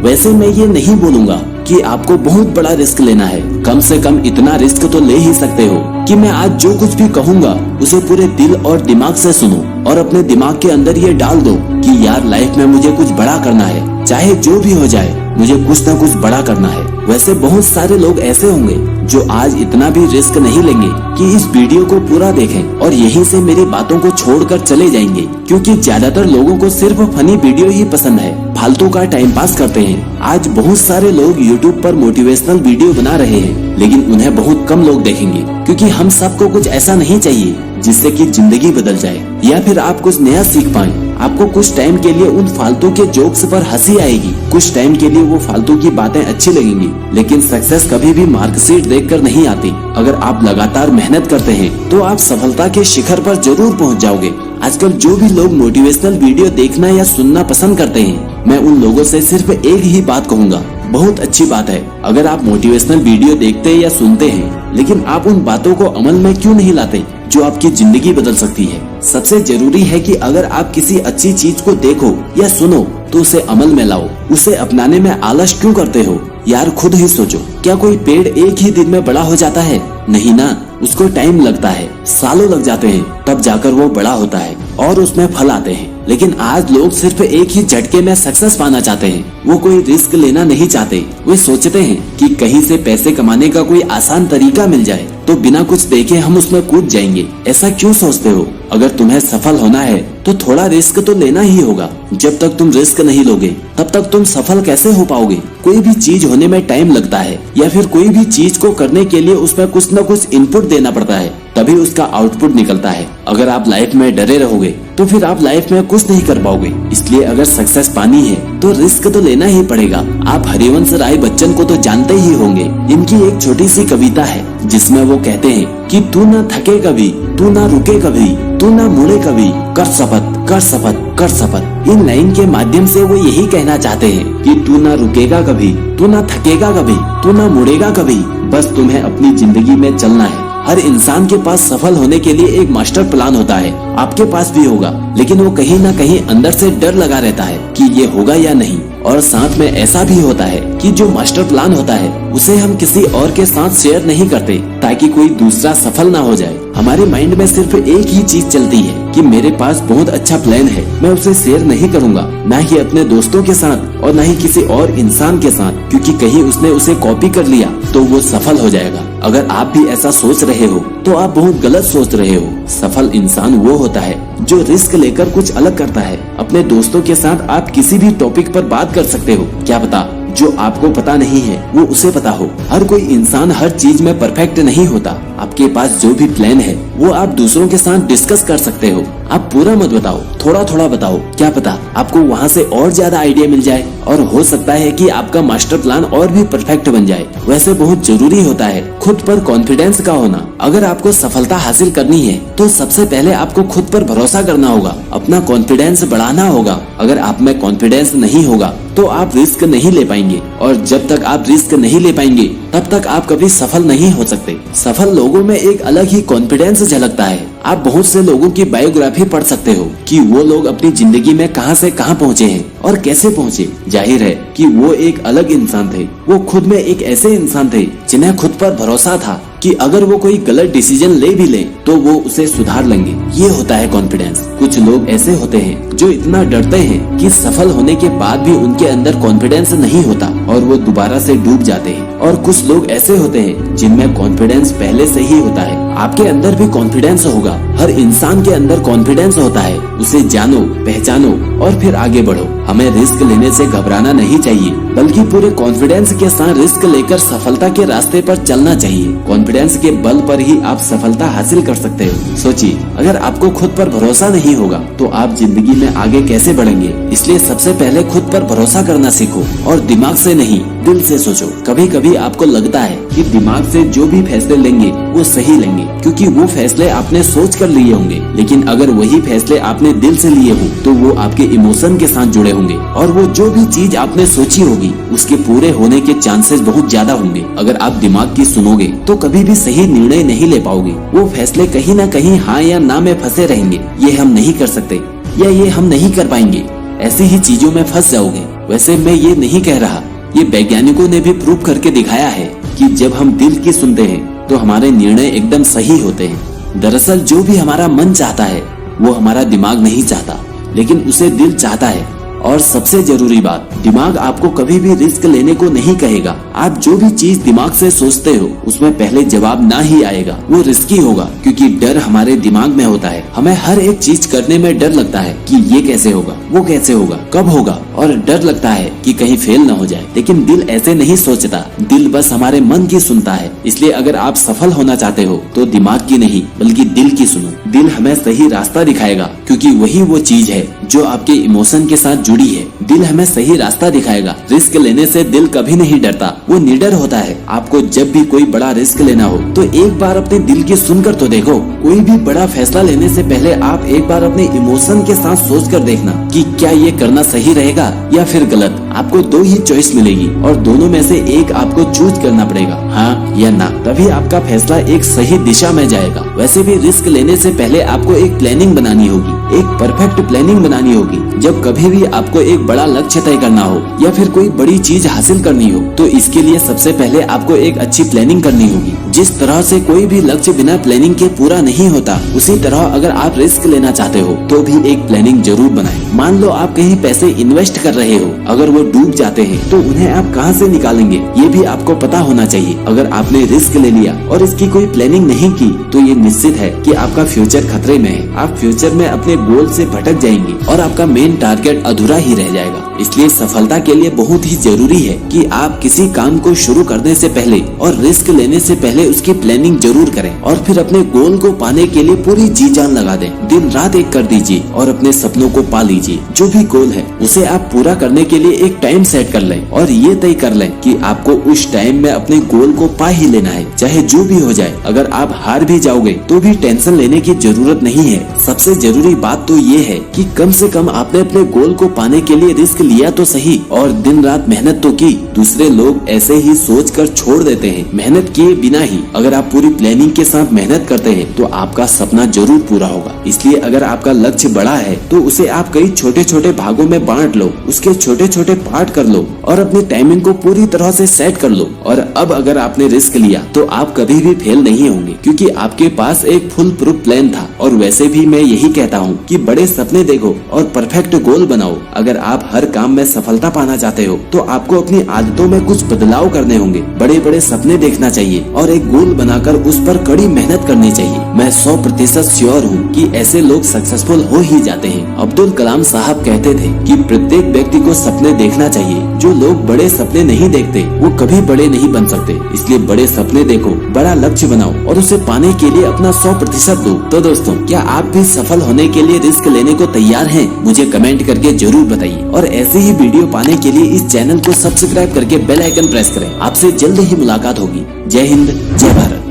वैसे मैं ये नहीं बोलूंगा कि आपको बहुत बड़ा रिस्क लेना है। कम से कम इतना रिस्क तो ले ही सकते हो कि मैं आज जो कुछ भी कहूँगा उसे पूरे दिल और दिमाग से सुनो और अपने दिमाग के अंदर ये डाल दो कि यार लाइफ में मुझे कुछ बड़ा करना है, चाहे जो भी हो जाए मुझे कुछ न कुछ बड़ा करना है। वैसे बहुत सारे लोग ऐसे होंगे जो आज इतना भी रिस्क नहीं लेंगे कि इस वीडियो को पूरा देखें और यहीं से मेरी बातों को छोड़कर चले जाएंगे, क्योंकि ज्यादातर लोगों को सिर्फ फनी वीडियो ही पसंद है, फालतू का टाइम पास करते हैं। आज बहुत सारे लोग YouTube पर मोटिवेशनल वीडियो बना रहे हैं, लेकिन उन्हें बहुत कम लोग देखेंगे, क्योंकि हम सबको कुछ ऐसा नहीं चाहिए जिससे कि जिंदगी बदल जाए या फिर आप कुछ नया सीख पाएं। आपको कुछ टाइम के लिए उन फालतू के जोक्स पर हंसी आएगी, कुछ टाइम के लिए वो फालतू की बातें अच्छी लगेंगी, लेकिन सक्सेस कभी भी मार्कशीट देखकर नहीं आती। अगर आप लगातार मेहनत करते हैं तो आप सफलता के शिखर पर जरूर पहुंच जाओगे। आजकल जो भी लोग मोटिवेशनल वीडियो देखना या सुनना पसंद करते हैं, मैं उन लोगों से सिर्फ एक ही बात कहूँगा, बहुत अच्छी बात है अगर आप मोटिवेशनल वीडियो देखते या सुनते हैं, लेकिन आप उन बातों को अमल में क्यों नहीं लाते जो आपकी जिंदगी बदल सकती है। सबसे जरूरी है कि अगर आप किसी अच्छी चीज को देखो या सुनो तो उसे अमल में लाओ। उसे अपनाने में आलस क्यों करते हो यार, खुद ही सोचो। क्या कोई पेड़ एक ही दिन में बड़ा हो जाता है? नहीं ना, उसको टाइम लगता है, सालों लग जाते हैं, तब जाकर वो बड़ा होता है और उसमें फल आते हैं। लेकिन आज लोग सिर्फ एक ही झटके में सक्सेस पाना चाहते हैं, वो कोई रिस्क लेना नहीं चाहते। वे सोचते हैं कि कहीं से पैसे कमाने का कोई आसान तरीका मिल जाए तो बिना कुछ देखे हम उसमें कूद जाएंगे। ऐसा क्यों सोचते हो? अगर तुम्हें सफल होना है तो थोड़ा रिस्क तो लेना ही होगा। जब तक तुम रिस्क नहीं लोगे तब तक तुम सफल कैसे हो पाओगे? कोई भी चीज होने में टाइम लगता है, या फिर कोई भी चीज को करने के लिए उसमें कुछ न कुछ इनपुट देना पड़ता है, तभी उसका आउटपुट निकलता है। अगर आप लाइफ में डरे रहोगे तो फिर आप लाइफ में कुछ नहीं कर पाओगे। इसलिए अगर सक्सेस पानी है तो रिस्क तो लेना ही पड़ेगा। आप हरिवंश राय बच्चन को तो जानते ही होंगे। इनकी एक छोटी सी कविता है जिसमें वो कहते हैं कि तू ना थके कभी, तू ना रुके कभी, तू ना मुड़े कभी, कर शपथ, कर शपथ, कर शपथ। इन लाइन के माध्यम से वो यही कहना चाहते हैं कि तू ना रुकेगा कभी, तू ना थकेगा कभी, तू ना मुड़ेगा कभी, बस तुम्हें अपनी जिंदगी में चलना है। हर इंसान के पास सफल होने के लिए एक मास्टर प्लान होता है, आपके पास भी होगा, लेकिन वो कहीं ना कहीं अंदर से डर लगा रहता है कि ये होगा या नहीं। और साथ में ऐसा भी होता है कि जो मास्टर प्लान होता है उसे हम किसी और के साथ शेयर नहीं करते ताकि कोई दूसरा सफल ना हो जाए। हमारे माइंड में सिर्फ एक ही चीज चलती है कि मेरे पास बहुत अच्छा प्लान है, मैं उसे शेयर नहीं करूंगा, ना ही अपने दोस्तों के साथ और ना ही किसी और इंसान के साथ, क्योंकि कहीं उसने उसे कॉपी कर लिया तो वो सफल हो जाएगा। अगर आप भी ऐसा सोच रहे हो तो आप बहुत गलत सोच रहे हो। सफल इंसान वो होता है जो रिस्क लेकर कुछ अलग करता है। अपने दोस्तों के साथ आप किसी भी टॉपिक पर बात कर सकते हो, क्या पता जो आपको पता नहीं है वो उसे पता हो। हर कोई इंसान हर चीज में परफेक्ट नहीं होता। आपके पास जो भी प्लान है वो आप दूसरों के साथ डिस्कस कर सकते हो। आप पूरा मत बताओ, थोड़ा थोड़ा बताओ, क्या पता आपको वहाँ से और ज्यादा आइडिया मिल जाए और हो सकता है कि आपका मास्टर प्लान और भी परफेक्ट बन जाए। वैसे बहुत जरूरी होता है खुद पर कॉन्फिडेंस का होना। अगर आपको सफलता हासिल करनी है तो सबसे पहले आपको खुद पर भरोसा करना होगा, अपना कॉन्फिडेंस बढ़ाना होगा। अगर आप में कॉन्फिडेंस नहीं होगा तो आप रिस्क नहीं ले पाएंगे, और जब तक आप रिस्क नहीं ले पाएंगे तब तक आप कभी सफल नहीं हो सकते। सफल लोगों में एक अलग ही कॉन्फिडेंस झलकता है। आप बहुत से लोगों की बायोग्राफी पढ़ सकते हो कि वो लोग अपनी जिंदगी में कहां से कहां पहुंचे हैं और कैसे पहुंचे। जाहिर है कि वो एक अलग इंसान थे। वो खुद में एक ऐसे इंसान थे जिन्हें खुद पर भरोसा था कि अगर वो कोई गलत डिसीजन ले भी ले तो वो उसे सुधार लेंगे। ये होता है कॉन्फिडेंस। कुछ लोग ऐसे होते हैं जो इतना डरते हैं कि सफल होने के बाद भी उनके अंदर कॉन्फिडेंस नहीं होता और वो दोबारा से डूब जाते हैं। और कुछ लोग ऐसे होते हैं जिनमें कॉन्फिडेंस पहले से ही होता है। आपके अंदर भी कॉन्फिडेंस होगा। हर इंसान के अंदर कॉन्फिडेंस होता है। उसे जानो, पहचानो और फिर आगे बढ़ो। हमें रिस्क लेने से घबराना नहीं चाहिए, बल्कि पूरे कॉन्फिडेंस के साथ रिस्क लेकर सफलता के रास्ते पर चलना चाहिए। कॉन्फिडेंस के बल पर ही आप सफलता हासिल कर सकते हो। सोचिए, अगर आपको खुद पर भरोसा नहीं होगा तो आप जिंदगी में आगे कैसे बढ़ेंगे? इसलिए सबसे पहले खुद पर भरोसा करना सीखो और दिमाग से नहीं, दिल से सोचो। कभी कभी आपको लगता है कि दिमाग से जो भी फैसले लेंगे वो सही लेंगे, क्योंकि वो फैसले आपने सोच कर लिए होंगे। लेकिन अगर वही फैसले आपने दिल से लिए हो तो वो आपके इमोशन के साथ जुड़े होंगे, और वो जो भी चीज आपने सोची होगी उसके पूरे होने के चांसेस बहुत ज्यादा होंगे। अगर आप दिमाग की सुनोगे तो कभी भी सही निर्णय नहीं ले पाओगे। वो फैसले कहीं ना कहीं हाँ या ना में फंसे रहेंगे। ये हम नहीं कर सकते या ये हम नहीं कर पाएंगे। ऐसी ही चीजों में फंस जाओगे। वैसे मैं ये नहीं कह रहा, ये वैज्ञानिकों ने भी प्रूव करके दिखाया है कि जब हम दिल की सुनते हैं तो हमारे निर्णय एकदम सही होते हैं। दरअसल जो भी हमारा मन चाहता है वो हमारा दिमाग नहीं चाहता, लेकिन उसे दिल चाहता है। और सबसे जरूरी बात, दिमाग आपको कभी भी रिस्क लेने को नहीं कहेगा। आप जो भी चीज दिमाग से सोचते हो उसमें पहले जवाब ना ही आएगा, वो रिस्की होगा, क्योंकि डर हमारे दिमाग में होता है। हमें हर एक चीज करने में डर लगता है कि ये कैसे होगा, वो कैसे होगा, कब होगा, और डर लगता है कि कहीं फेल न हो जाए। लेकिन दिल ऐसे नहीं सोचता, दिल बस हमारे मन की सुनता है। इसलिए अगर आप सफल होना चाहते हो तो दिमाग की नहीं बल्कि दिल की सुनो। दिल हमें सही रास्ता दिखाएगा, क्योंकि वही वो चीज है जो आपके इमोशन के साथ जुड़ी है। दिल हमें सही रास्ता दिखाएगा। रिस्क लेने से दिल कभी नहीं डरता, वो निडर होता है। आपको जब भी कोई बड़ा रिस्क लेना हो तो एक बार अपने दिल की सुनकर तो देखो। कोई भी बड़ा फैसला लेने से पहले आप एक बार अपने इमोशन के साथ सोच कर देखना कि क्या ये करना सही रहेगा या फिर गलत। आपको दो ही चॉइस मिलेगी और दोनों में से एक आपको चूज करना पड़ेगा, हाँ या ना। तभी आपका फैसला एक सही दिशा में जाएगा। वैसे भी रिस्क लेने से पहले आपको एक प्लानिंग बनानी होगी, एक परफेक्ट प्लानिंग बनानी होगी। जब कभी भी आपको एक बड़ा लक्ष्य तय करना हो या फिर कोई बड़ी चीज हासिल करनी हो तो इसके लिए सबसे पहले आपको एक अच्छी प्लानिंग करनी होगी। जिस तरह से कोई भी लक्ष्य बिना प्लानिंग के पूरा नहीं होता, उसी तरह अगर आप रिस्क लेना चाहते हो तो भी एक प्लानिंग जरूर बनाएं। मान लो आप कहीं पैसे इन्वेस्ट कर रहे हो, अगर वो डूब जाते हैं तो उन्हें आप कहां से निकालेंगे ये भी आपको पता होना चाहिए। अगर आपने रिस्क ले लिया और इसकी कोई प्लानिंग नहीं की तो ये निश्चित है कि आपका फ्यूचर खतरे में है। आप फ्यूचर में अपने गोल से भटक जाएंगे और आपका मेन टारगेट अधूरा ही रह जाएगा। इसलिए सफलता के लिए बहुत ही जरूरी है कि आप किसी काम को शुरू करने से पहले और रिस्क लेने से पहले उसकी प्लानिंग जरूर करें और फिर अपने गोल को पाने के लिए पूरी जी जान लगा दें। दिन रात एक कर दीजिए और अपने सपनों को पा लीजिए। जो भी गोल है उसे आप पूरा करने के लिए एक टाइम सेट कर लें और ये तय कर लें कि आपको उस टाइम में अपने गोल को पा ही लेना है, चाहे जो भी हो जाए। अगर आप हार भी जाओगे तो भी टेंशन लेने की जरूरत नहीं है। सबसे जरूरी बात तो ये है कि कम से कम आपने अपने गोल को पाने के लिए रिस्क लिया तो सही और दिन रात मेहनत तो की। दूसरे लोग ऐसे ही सोच कर छोड़ देते हैं, मेहनत किए बिना ही। अगर आप पूरी प्लानिंग के साथ मेहनत करते हैं तो आपका सपना जरूर पूरा होगा। इसलिए अगर आपका लक्ष्य बड़ा है तो उसे आप कई छोटे छोटे भागों में बांट लो, उसके छोटे छोटे पार्ट कर लो और अपनी टाइमिंग को पूरी तरह से सेट कर लो। और अब अगर आपने रिस्क लिया तो आप कभी भी फेल नहीं होंगे, क्योंकि आपके पास एक फुल प्रूफ प्लान था। और वैसे भी मैं यही कहता हूँ कि बड़े सपने देखो और परफेक्ट गोल बनाओ। अगर आप हर काम में सफलता पाना चाहते हो तो आपको अपनी आदतों में कुछ बदलाव करने होंगे। बड़े बड़े सपने देखना चाहिए और एक गोल बनाकर उस पर कड़ी मेहनत करनी चाहिए। मैं 100% श्योर हूँ कि ऐसे लोग सक्सेसफुल हो ही जाते हैं। अब्दुल कलाम साहब कहते थे कि प्रत्येक व्यक्ति को सपने देखना चाहिए। जो लोग बड़े सपने नहीं देखते वो कभी बड़े नहीं बन सकते। इसलिए बड़े सपने देखो, बड़ा लक्ष्य बनाओ और उसे पाने के लिए अपना 100% दो। तो दोस्तों, क्या आप भी सफल होने के लिए रिस्क लेने को तैयार हैं? मुझे कमेंट करके जरूर बताइए। और ऐसे ही वीडियो पाने के लिए इस चैनल को सब्सक्राइब करके बेल आइकन प्रेस करें। आपसे जल्द ही मुलाकात होगी। जय हिंद, जय भारत।